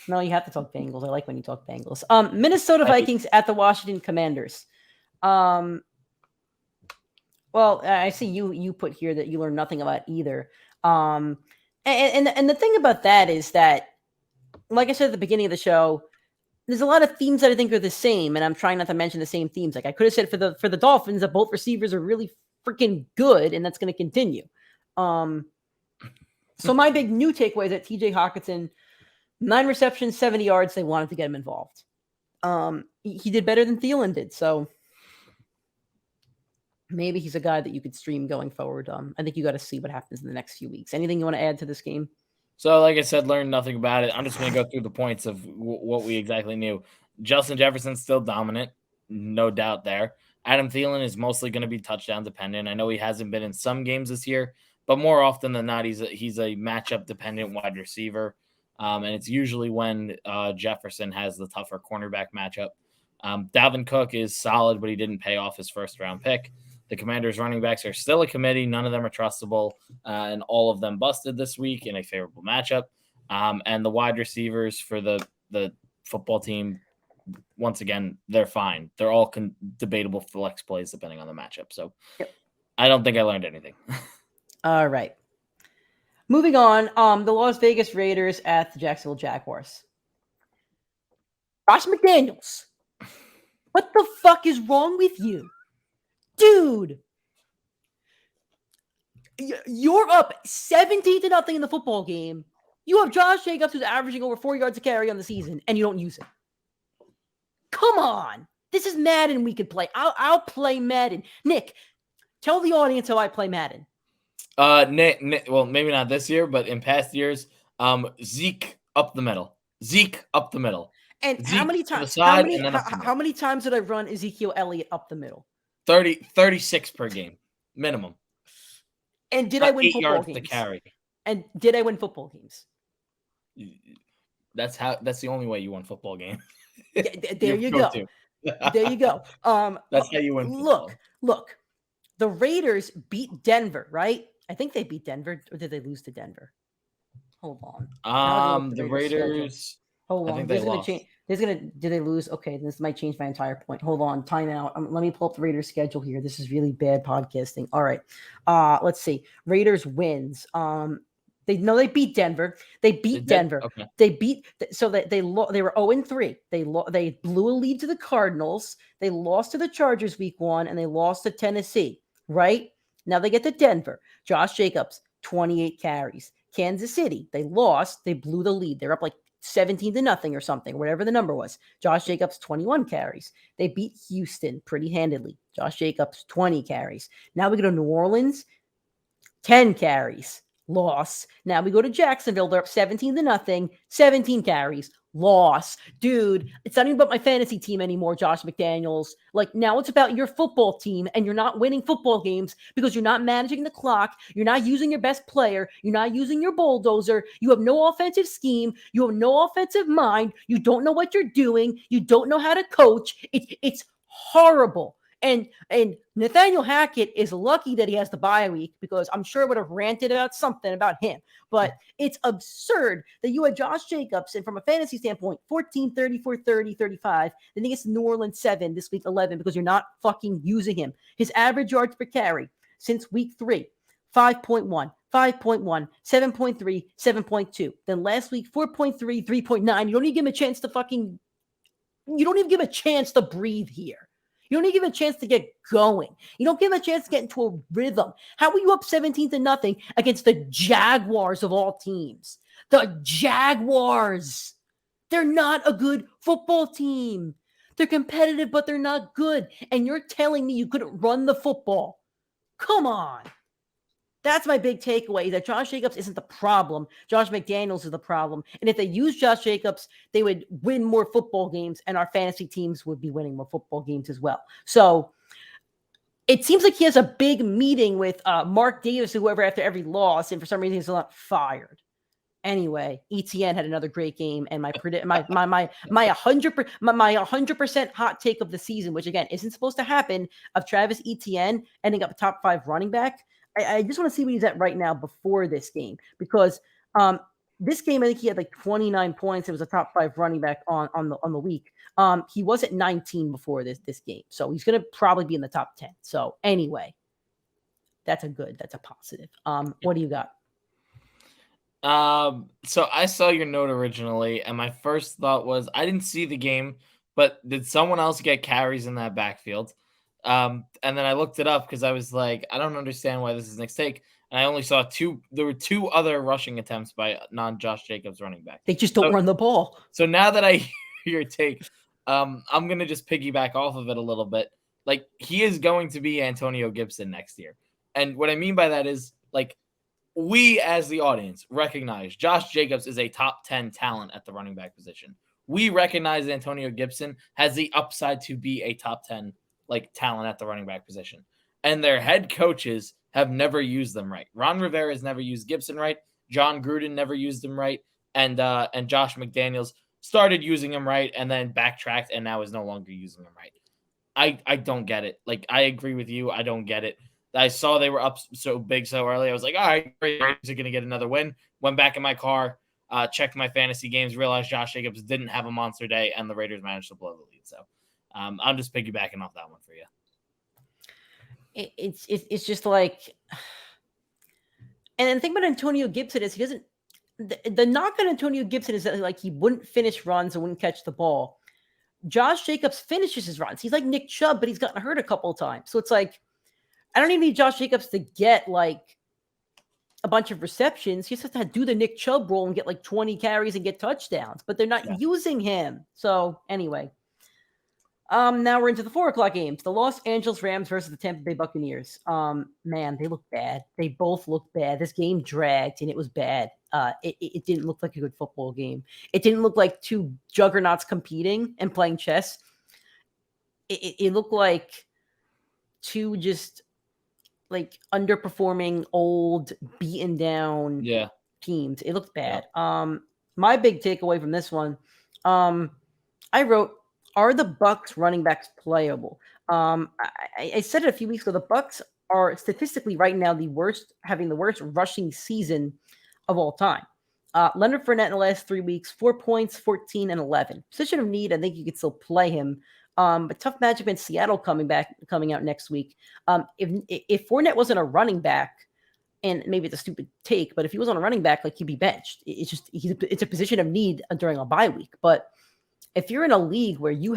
No, you have to talk Bengals. I like when you talk Bengals. Minnesota Vikings at the Washington Commanders. Well, I see you put here that you learned nothing about either. And the thing about that is that, like I said at the beginning of the show, there's a lot of themes that I think are the same, and I'm trying not to mention the same themes. Like I could have said for the Dolphins that both receivers are really freaking good, and that's going to continue. So my big new takeaway is that TJ Hawkinson, 9 receptions, 70 yards. They wanted to get him involved. He did better than Thielen did, so maybe he's a guy that you could stream going forward. I think you got to see what happens in the next few weeks. Anything you want to add to this game? So, like I said, learned nothing about it. I'm just going to go through the points of what we exactly knew. Justin Jefferson's still dominant, no doubt there. Adam Thielen is mostly going to be touchdown dependent. I know he hasn't been in some games this year, but more often than not, he's a matchup dependent wide receiver. And it's usually when Jefferson has the tougher cornerback matchup. Dalvin Cook is solid, but he didn't pay off his first-round pick. The Commanders' running backs are still a committee. None of them are trustable, and all of them busted this week in a favorable matchup. And the wide receivers for the football team, once again, they're fine. They're all debatable flex plays depending on the matchup. So I don't think I learned anything. All right. Moving on, the Las Vegas Raiders at the Jacksonville Jaguars. Josh McDaniels, what the fuck is wrong with you? Dude, you're up 17-0 in the football game. You have Josh Jacobs who's averaging over 4 yards a carry on the season, and you don't use him. Come on. This is Madden we could play. I'll play Madden. Nick, tell the audience how I play Madden. Nick, well, maybe not this year, but in past years, Zeke up the middle. And Zeke how many times? How many times did I run Ezekiel Elliott up the middle? 36 per game, minimum. And did I win football games? To carry. And did I win football games? That's the only way you won football game. There you go. There you go. That's how you win football. Look. The Raiders beat Denver, right? I think they beat Denver, or did they lose to Denver? Hold on. The Raiders. Hold on. I think they lost. Did they lose? Okay, this might change my entire point. Hold on. Timeout. Let me pull up the Raiders schedule here. This is really bad podcasting. All right. Let's see. Raiders wins. They beat Denver. They beat Denver. Okay. They were 0-3. They blew a lead to the Cardinals. They lost to the Chargers week 1, and they lost to Tennessee. Right now they get to Denver. Josh Jacobs, 28 carries. Kansas City, they lost. They blew the lead. They're up like 17-0 or something, whatever the number was. Josh Jacobs, 21 carries. They beat Houston pretty handedly. Josh Jacobs, 20 carries. Now we go to New Orleans, 10 carries. Loss. Now we go to Jacksonville. They're up 17-0, 17 carries. Loss. Dude, it's not even about my fantasy team anymore, Josh McDaniels. Like, now it's about your football team, and you're not winning football games because you're not managing the clock. You're not using your best player. You're not using your bulldozer. You have no offensive scheme. You have no offensive mind. You don't know what you're doing. You don't know how to coach. It's horrible. And Nathaniel Hackett is lucky that he has the bye week, because I'm sure I would have ranted about something about him. But it's absurd that you had Josh Jacobs, and from a fantasy standpoint, 14, 34, 30, 35. Then he gets New Orleans 7 this week, 11, because you're not fucking using him. His average yards per carry since week 3, 5.1, 5.1, 7.3, 7.2. Then last week, 4.3, 3.9. You don't even give him a chance to breathe here. You don't even give him a chance to get going. You don't give him a chance to get into a rhythm. How are you up 17-0 against the Jaguars of all teams? The Jaguars. They're not a good football team. They're competitive, but they're not good. And you're telling me you couldn't run the football. Come on. That's my big takeaway, that Josh Jacobs isn't the problem. Josh McDaniels is the problem. And if they use Josh Jacobs, they would win more football games, and our fantasy teams would be winning more football games as well. So it seems like he has a big meeting with Mark Davis, or whoever, after every loss, and for some reason he's not fired. Anyway, ETN had another great game, and my 100% hot take of the season, which again isn't supposed to happen, of Travis Etienne ending up a top 5 running back. I just want to see what he's at right now before this game, because this game, I think he had like 29 points. It was a top 5 running back on the week. He was at 19 before this game, so he's going to probably be in the top 10. So anyway, that's a positive. What do you got? So I saw your note originally, and my first thought was I didn't see the game, but did someone else get carries in that backfield? And then I looked it up because I was like, I don't understand why this is Nick's take. And I only saw two. There were two other rushing attempts by non-Josh Jacobs running back. They just don't run the ball. So now that I hear your take, I'm gonna just piggyback off of it a little bit. Like, he is going to be Antonio Gibson next year, and what I mean by that is, like, we as the audience recognize Josh Jacobs is a top 10 talent at the running back position. We recognize Antonio Gibson has the upside to be a top 10 talent at the running back position. And their head coaches have never used them right. Ron Rivera has never used Gibson right. John Gruden never used him right. And Josh McDaniels started using him right and then backtracked and now is no longer using him right. I don't get it. Like, I agree with you. I don't get it. I saw they were up so big so early. I was like, all right, Raiders are going to get another win. Went back in my car, checked my fantasy games, realized Josh Jacobs didn't have a monster day, and the Raiders managed to blow the lead. So I'm just piggybacking off that one for you. It's just like, and the thing about Antonio Gibson is he doesn't. The knock on Antonio Gibson is that, like, he wouldn't finish runs and wouldn't catch the ball. Josh Jacobs finishes his runs. He's like Nick Chubb, but he's gotten hurt a couple of times. So it's like, I don't even need Josh Jacobs to get like a bunch of receptions. He just has to do the Nick Chubb role and get like 20 carries and get touchdowns, but they're not using him. So anyway, now we're into the 4:00 games. The Los Angeles Rams versus the Tampa Bay Buccaneers. Man, they look bad. They both look bad. This game dragged and it was bad. It didn't look like a good football game. It didn't look like two juggernauts competing and playing chess. It looked like two just like underperforming, old, beaten down teams. It looked bad. My big takeaway from this one, I wrote, are the Bucs running backs playable? I said it a few weeks ago. The Bucs are statistically right now having the worst rushing season of all time. Leonard Fournette in the last 3 weeks, 4 points, 14 and 11. Position of need, I think you could still play him. But tough matchup against Seattle coming out next week. If Fournette wasn't a running back, and maybe it's a stupid take, but if he was on a running back, like, he'd be benched. It's a position of need during a bye week. But if you're in a league where you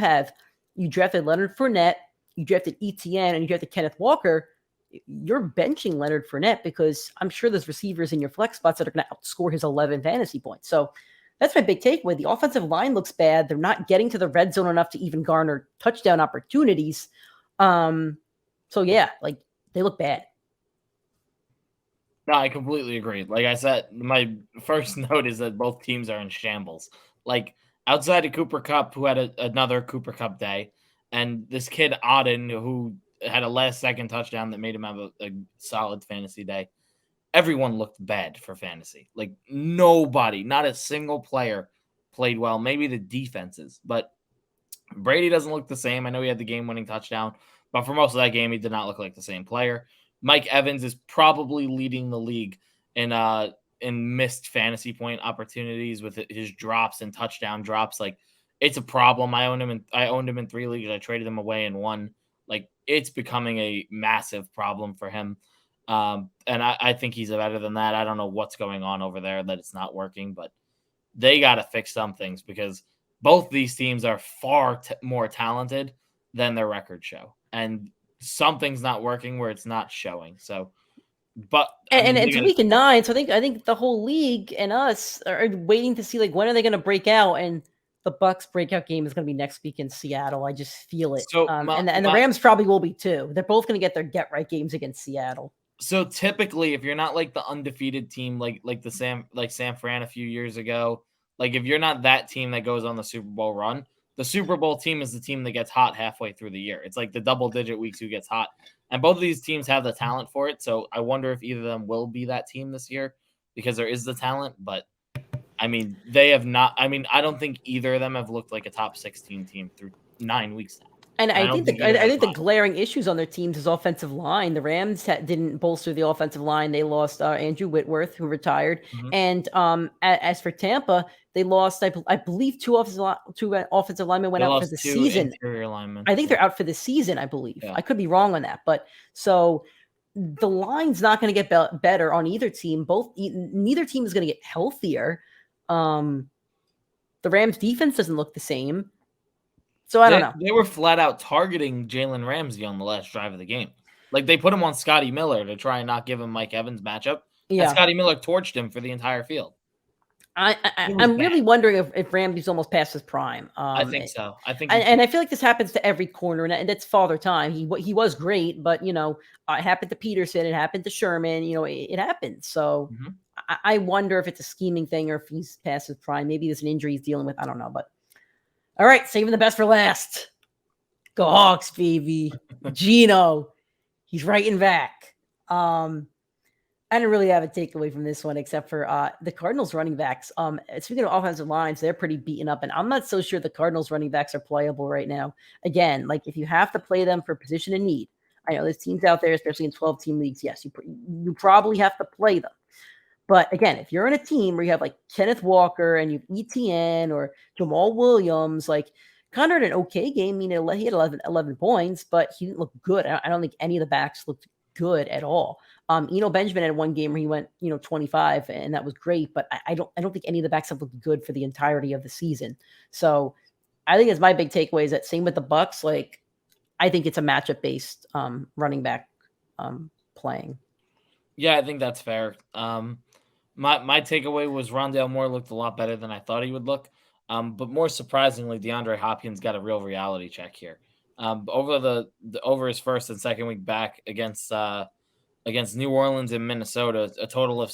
drafted Leonard Fournette, you drafted ETN, and you drafted Kenneth Walker, you're benching Leonard Fournette because I'm sure there's receivers in your flex spots that are going to outscore his 11 fantasy points. So that's my big takeaway. The offensive line looks bad. They're not getting to the red zone enough to even garner touchdown opportunities. So yeah, like, they look bad. No, I completely agree. Like I said, my first note is that both teams are in shambles. Like, outside of Cooper Kupp, who had another Cooper Kupp day, and this kid Auden, who had a last-second touchdown that made him have a solid fantasy day, everyone looked bad for fantasy. Like, nobody, not a single player played well. Maybe the defenses, but Brady doesn't look the same. I know he had the game-winning touchdown, but for most of that game, he did not look like the same player. Mike Evans is probably leading the league in missed fantasy point opportunities with his drops and touchdown drops. Like, it's a problem. I owned him in 3 leagues. I traded him away in 1. Like, it's becoming a massive problem for him. And I think he's better than that. I don't know what's going on over there that it's not working, but they got to fix some things because both these teams are far more talented than their records show. And something's not working where it's not showing. So, but it's week 9. So I think the whole league and us are waiting to see, like, when are they going to break out? And the Bucs breakout game is going to be next week in Seattle. I just feel it. So, and the Rams probably will be too. They're both going to get their get-right games against Seattle. So typically, if you're not like the undefeated team, like San Fran a few years ago, like, if you're not that team that goes on the Super Bowl run, the Super Bowl team is the team that gets hot halfway through the year. It's like the double-digit weeks who gets hot. And both of these teams have the talent for it. So I wonder if either of them will be that team this year because there is the talent. But, I mean, they have not – I mean, I don't think either of them have looked like a top 16 team through 9 weeks now. And I think the glaring issues on their teams is offensive line. The Rams didn't bolster the offensive line. They lost Andrew Whitworth, who retired. Mm-hmm. And as for Tampa, they lost, I believe, two offensive linemen went out for the season. Interior linemen. I think they're out for the season, I believe. Yeah. I could be wrong on that. But so the line's not going to get better on either team. Neither team is going to get healthier. The Rams defense doesn't look the same. So I don't know. They were flat out targeting Jalen Ramsey on the last drive of the game. Like they put him on Scotty Miller to try and not give him Mike Evans matchup. Yeah. And Scotty Miller torched him for the entire field. I'm really wondering if Ramsey's almost past his prime. I think so. And I feel like this happens to every corner, and that's Father Time. He was great, but it happened to Peterson, it happened to Sherman. It happened. So I wonder if it's a scheming thing or if he's past his prime. Maybe there's an injury he's dealing with. I don't know. But all right, saving the best for last. Go Hawks, baby. Geno, he's writing back. I didn't really have a takeaway from this one except for the Cardinals running backs. Speaking of offensive lines, they're pretty beaten up, and I'm not so sure the Cardinals running backs are playable right now. Again, like if you have to play them for position in need, I know there's teams out there, especially in 12-team leagues. Yes, you probably have to play them. But again, if you're in a team where you have like Kenneth Walker and you have ETN or Jamal Williams, like Connor had an okay game. I mean, he had 11 points, but he didn't look good. I don't think any of the backs looked good at all. Benjamin had one game where he went, 25, and that was great. But I don't think any of the backs have looked good for the entirety of the season. So I think it's my big takeaway is that same with the Bucs. Like I think it's a matchup based running back playing. Yeah, I think that's fair. My takeaway was Rondale Moore looked a lot better than I thought he would look. But more surprisingly, DeAndre Hopkins got a real reality check here. Over his first and second week back against New Orleans and Minnesota, a total of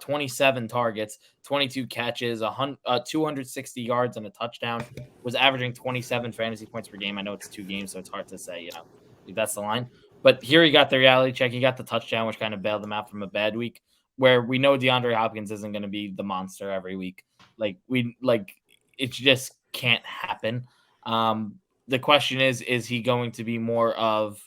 27 targets, 22 catches, 260 yards and a touchdown, was averaging 27 fantasy points per game. I know it's 2 games, so it's hard to say, if that's the line. But here he got the reality check. He got the touchdown, which kind of bailed him out from a bad week where we know DeAndre Hopkins isn't going to be the monster every week. It just can't happen. The question is he going to be more of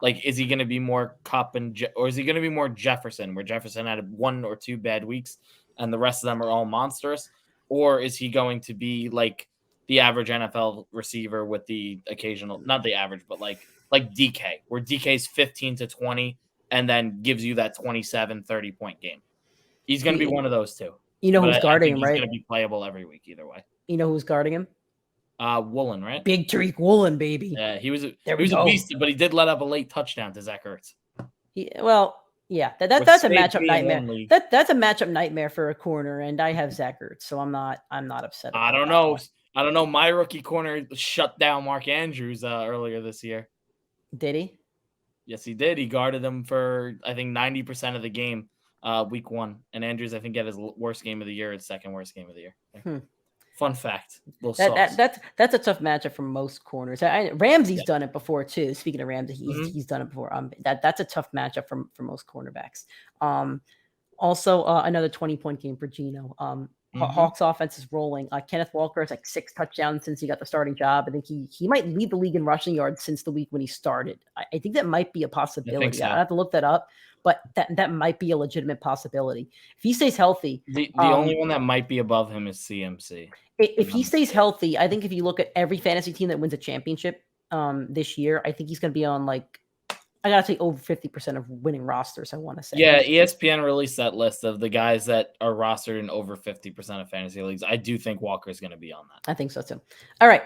is he going to be more Kupp or is he going to be more Jefferson, where Jefferson had 1 or 2 bad weeks and the rest of them are all monsters? Or is he going to be like the average NFL receiver with the occasional, not the average, but like DK, where DK's 15 to 20 and then gives you that 27, 30-point game? He's going to be one of those two. Who's guarding him, right? He's going to be playable every week either way. You know who's guarding him? Woolen, right? Big Tariq Woolen, baby. Yeah, he was a beast, but he did let up a late touchdown to Zach Ertz. That's a matchup nightmare. That's a matchup nightmare for a corner, and I have Zach Ertz, so I'm not upset. I don't know. My rookie corner shut down Mark Andrews earlier this year. Did he? Yes, he did. He guarded him for I think 90% of the game, week 1, and Andrews I think had his worst game of the year, his second worst game of the year. Fun fact. That's a tough matchup for most corners. Ramsey's done it before too. Speaking of Ramsey, he's done it before. That's a tough matchup for most cornerbacks. Also another 20-point game for Geno. Hawks offense is rolling. Kenneth Walker has 6 touchdowns since he got the starting job. I think he might lead the league in rushing yards since the week when he started. I think that might be a possibility. I have to look that up, but that might be a legitimate possibility if he stays healthy. The only one that might be above him is CMC. If he stays healthy, I think if you look at every fantasy team that wins a championship this year, I think he's going to be on I got to say over 50% of winning rosters, I want to say. Yeah, ESPN released that list of the guys that are rostered in over 50% of fantasy leagues. I do think Walker's going to be on that. I think so too. All right.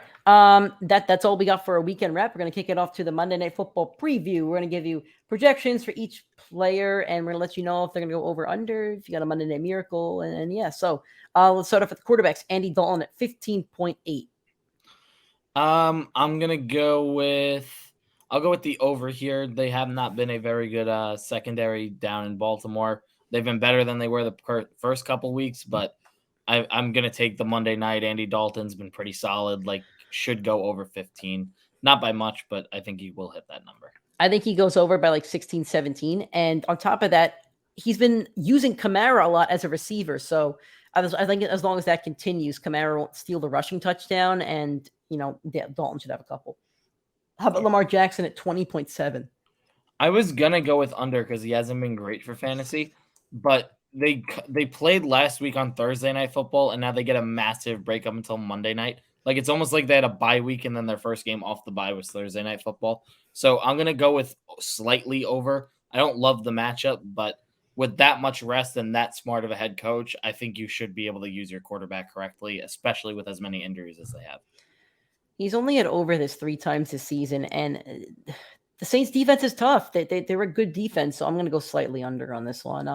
That's all we got for a weekend wrap. We're going to kick it off to the Monday Night Football preview. We're going to give you projections for each player, and we're going to let you know if they're going to go over under, if you got a Monday Night Miracle. And yeah, so let's start off with the quarterbacks. Andy Dalton at 15.8. I'm going to go with... I'll go with the over here. They have not been a very good secondary down in Baltimore. They've been better than they were the first couple weeks, but I'm going to take the Monday night. Andy Dalton's been pretty solid, should go over 15. Not by much, but I think he will hit that number. I think he goes over by 16, 17. And on top of that, he's been using Kamara a lot as a receiver. So I think as long as that continues, Kamara won't steal the rushing touchdown, and, Dalton should have a couple. How about Lamar Jackson at 20.7? I was going to go with under because he hasn't been great for fantasy, but they played last week on Thursday Night Football, and now they get a massive break up until Monday night. It's almost like they had a bye week, and then their first game off the bye was Thursday Night Football. So I'm going to go with slightly over I don't love the matchup, but with that much rest and that smart of a head coach, I think you should be able to use your quarterback correctly, especially with as many injuries as they have. He's only had over this 3 times this season, and the Saints defense is tough. They're a good defense, so I'm going to go slightly under on this one.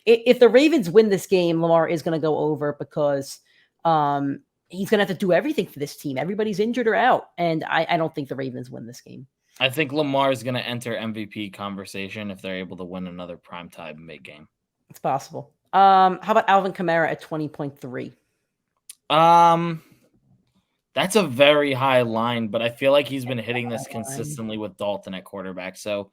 If the Ravens win this game, Lamar is going to go over because he's going to have to do everything for this team. Everybody's injured or out, and I don't think the Ravens win this game. I think Lamar is going to enter MVP conversation if they're able to win another primetime big game. It's possible. How about Alvin Kamara at 20.3? That's a very high line, but I feel like he's been hitting this consistently with Dalton at quarterback. So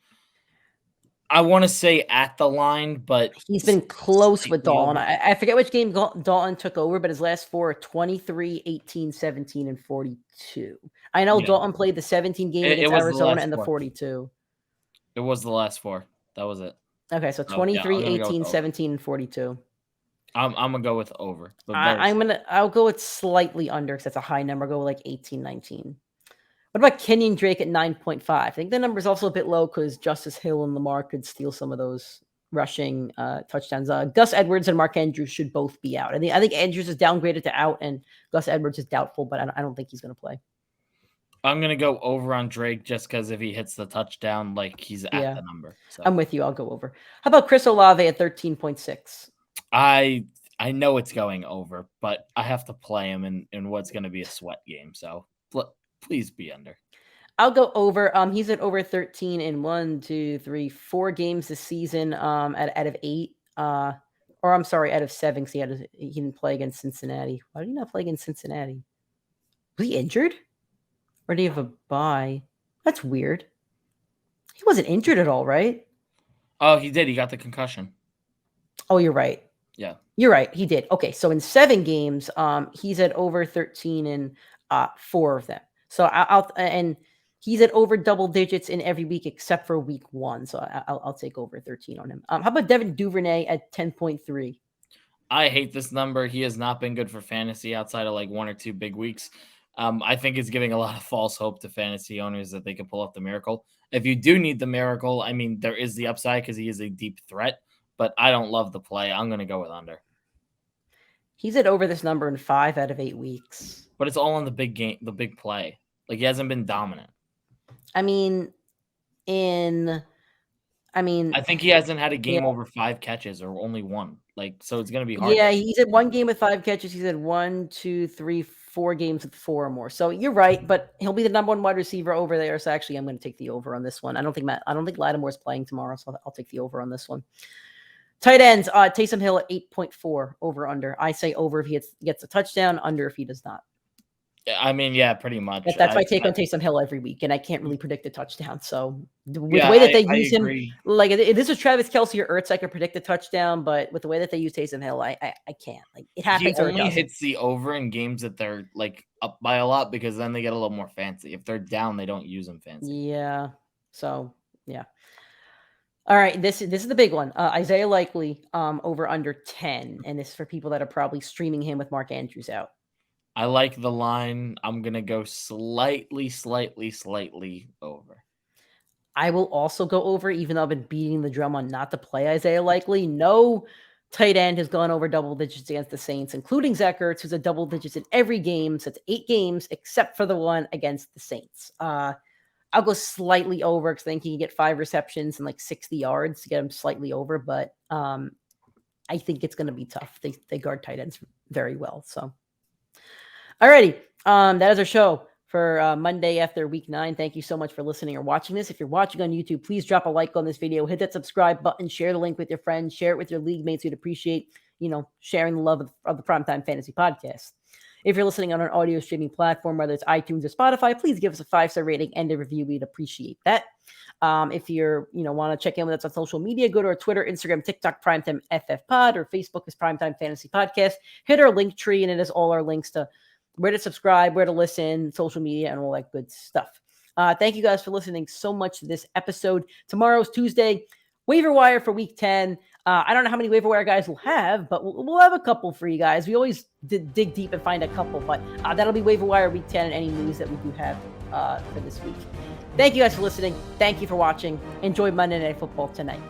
I want to say at the line, but he's been close with Dalton. I forget which game Dalton took over, but his last 4 are 23, 18, 17, and 42. I know Dalton played the 17 game against Arizona and the 42. It was the last 4. That was it. Okay, so 23, 18, 17, and 42. I'm gonna go with over. I'll go with slightly under because that's a high number. I'll go with like 18, 19. What about Kenyon Drake at 9.5? I think the number is also a bit low because Justice Hill and Lamar could steal some of those rushing touchdowns. Gus Edwards and Mark Andrews should both be out. I think Andrews is downgraded to out and Gus Edwards is doubtful, but I don't think he's going to play. I'm going to go over on Drake just because if he hits the touchdown, like he's at the number. So. I'm with you. I'll go over. How about Chris Olave at 13.6? I know it's going over, but I have to play him in what's going to be a sweat game. So please be under. I'll go over. He's at over 13 in 4 games this season. Out of 8. Or I'm sorry, out of 7 because he didn't play against Cincinnati. Why did he not play against Cincinnati? Was he injured? Or do you have a bye? That's weird. He wasn't injured at all, right? Oh, he did. He got the concussion. Oh, you're right. Yeah. You're right. He did. Okay, so in 7 games, he's at over 13 in 4 of them. So and he's at over double digits in every week except for week 1. So I'll take over 13 on him. How about Devin Duvernay at 10.3? I hate this number. He has not been good for fantasy outside of like 1 or 2 big weeks. I think it's giving a lot of false hope to fantasy owners that they can pull off the miracle. If you do need the miracle, I mean, there is the upside because he is a deep threat, but I don't love the play. I'm going to go with under. He's at over this number in 5 out of 8 weeks. But it's all in the big game, the big play. Like he hasn't been dominant. I think he hasn't had a game over 5 catches or only 1. Like, so it's going to be hard. Yeah, he's at 1 game with 5 catches. He's at 1, 2, 3, 4 games with 4 or more. So you're right, but he'll be the number 1 wide receiver over there. So actually, I'm going to take the over on this one. I don't think Lattimore's playing tomorrow, so I'll take the over on this one. Tight ends, Taysom Hill at 8.4 over under. I say over if he gets a touchdown, under if he does not. I mean, yeah, pretty much. That's my take on Taysom Hill every week, and I can't really predict a touchdown. So with the way that they use him, like if this was Travis Kelce or Ertz, I could predict a touchdown, but with the way that they use Taysom Hill, I can't. Like it happens. He only hits the over in games that they're like up by a lot because then they get a little more fancy. If they're down, they don't use them fancy. Yeah. So yeah. All right, this is the big one. Isaiah Likely over under 10, and this is for people that are probably streaming him with Mark Andrews out. I like the line. I'm going to go slightly over. I will also go over, even though I've been beating the drum on not to play Isaiah Likely. No tight end has gone over double digits against the Saints, including Zach Ertz, who's at double digits in every game. So it's 8 games, except for the one against the Saints. I'll go slightly over because I think he can get 5 receptions and like 60 yards to get him slightly over. But I think it's going to be tough. They guard tight ends very well. So. Alrighty, that is our show for Monday after week 9. Thank you so much for listening or watching this. If you're watching on YouTube, please drop a like on this video, hit that subscribe button, share the link with your friends, share it with your league mates. We'd appreciate, sharing the love of the Primetime Fantasy Podcast. If you're listening on an audio streaming platform, whether it's iTunes or Spotify, please give us a 5-star rating and a review. We'd appreciate that. If you're, want to check in with us on social media, go to our Twitter, Instagram, TikTok, PrimeTimeFFPod, or Facebook is Primetime Fantasy Podcast. Hit our link tree, and it has all our links to where to subscribe, where to listen, social media, and all that good stuff. Thank you guys for listening so much to this episode. Tomorrow's Tuesday, waiver wire for week 10. I don't know how many waiver wire guys we'll have, but we'll have a couple for you guys. We always dig deep and find a couple, but that'll be waiver wire week 10 and any news that we do have for this week. Thank you guys for listening. Thank you for watching. Enjoy Monday Night Football tonight.